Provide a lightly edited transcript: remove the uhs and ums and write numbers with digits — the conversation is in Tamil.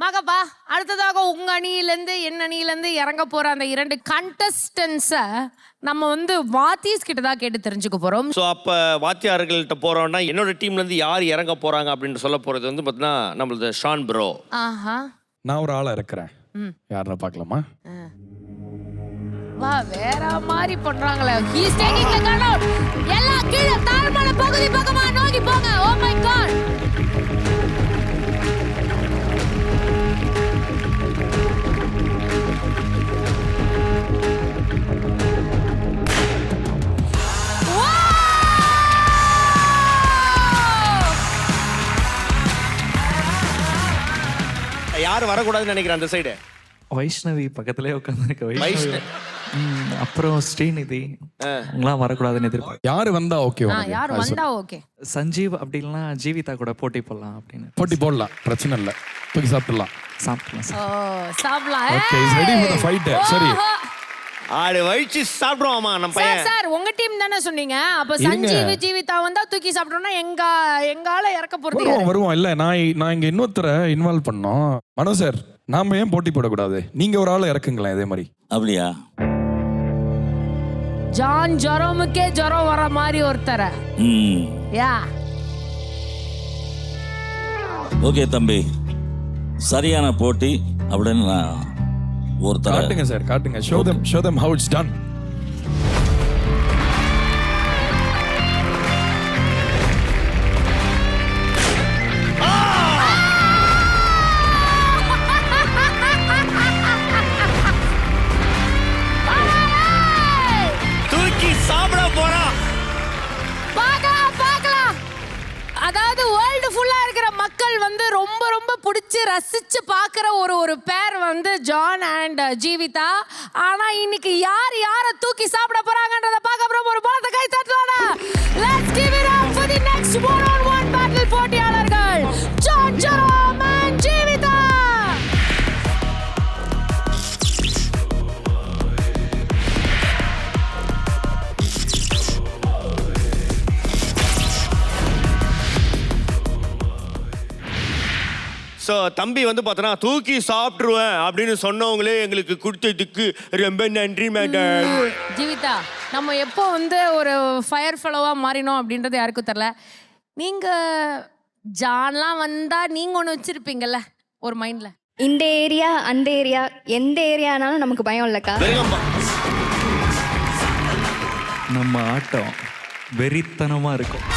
மகப்பா அடுத்ததாக உங்க அணியிலேருந்து என் அணியிலேருந்து இறங்க போற அந்த 2 கண்டஸ்டன்ஸை நம்ம வந்து வாத்திஸ் கிட்ட தான் கேட்டு தெரிஞ்சுக்க போறோம். ஸோ அப்போ வாத்தியார்கள்ட்ட போறோம்னா என்னோட டீம்ல இருந்து யார் இறங்க போறாங்க அப்படின்னு சொல்ல போறது வந்து பார்த்தீங்கன்னா நம்மளது ஷான் ப்ரோ. ஆஹா, நான் ஒரு ஆளை இருக்கிறேன். யாருன்னு பார்க்கலாமா? வா வேற மாதிரி பண்றாங்களே. He is taking the gun out. எல்லாம் கீழ தாழ்மான பகுதி பக்கமா நோக்கி போங்க. Oh my god. யார் வரக்கூடாதுன்னு நினைக்கிறேன் அந்த சைடு? வைஷ்ணவி பக்கத்திலே உட்காந்துருக்க வைஷ்ணவி. அப்புறம் ஸ்ரீநிதி அவங்களாம் வரக்கூடாதுன்னு எதிர்பார்க்க. யாரு வந்தா ஓகே? யார் வந்தா ஓகே? சஞ்சீவ் அப்படின்னா ஜீவிதா கூட போட்டி போடலாம் அப்படின்னு. போட்டி போடலாம், பிரச்சனை இல்லை. தூக்கி சாப்பிடலாம். சாப்பிடலாம் ஓ சாப்பிடலாம். Okay, is ready for the fight. சரி, ஆடு வயிச்சு சாப்பிடுவாமா நம்ம சார் பையன். சார் உங்க டீம் தானே சொன்னீங்க. அப்ப சஞ்சீவ் ஜீவிதா வந்தா தூக்கி சாப்பிட்டோம்னா எங்கால இறக்க போறது? வருவோம். இல்ல நான் இங்க இன்னொருத்தரை இன்வால்வ் பண்ணோம். மனோ சார், நாம ஏன் போட்டி போடக்கூடாது? நீங்க ஒரு ஆளை இறக்குங்களேன் இதே மாதிரி. அப்படியா? ஜான் ஜெரோமுக்கே ஜெரம் வர மாதிரி ஒருத்தர. யா ஓகே தம்பி, சரியான போட்டி அப்படின்னு நான் ஒருத்தர் காட்டுங்க சார், காட்டுங்க. show them how it's done. தூக்கி சாப்பிட போறான். பார்க்கலாம். அதாவது வேர்ல்டு ஃபுல்லா இருக்கிற மக்கள் வந்து ரொம்ப ரொம்ப பிடிச்சி ரசிச்சு பார்க்குற ஒரு பேர் வந்து ஜான் அண்ட் ஜீவிதா. ஆனா இன்னைக்கு யாரை தூக்கி சாப்பிட போறாங்கன்றத பார்க்க அப்புறம் ஒரு பலத்தை கை தட்டலாம். Let's give it up for the next one-on-one battle போட்டியாளர்கள் John Jerome and Jeevitha. So தம்பி வந்து பார்த்தோன்னா தூக்கி சாப்பிட்ருவேன் அப்படின்னு சொன்னவங்களே எங்களுக்கு கொடுத்ததுக்கு ரொம்ப நன்றி மேடம். ஜீவிதா, நம்ம எப்போ வந்து ஒரு ஃபயர் ஃபெலோவா மாறினோம் அப்படின்றது யாருக்கும் தெரியல. நீங்க ஜான்லாம் வந்தா நீங்க ஒன்று வச்சிருப்பீங்கல்ல ஒரு மைண்ட்ல. இந்த ஏரியா அந்த ஏரியா எந்த ஏரியானாலும் நமக்கு பயம் இல்லைக்கா. நம்ம ஆட்டம் வெறித்தனமா இருக்கும்.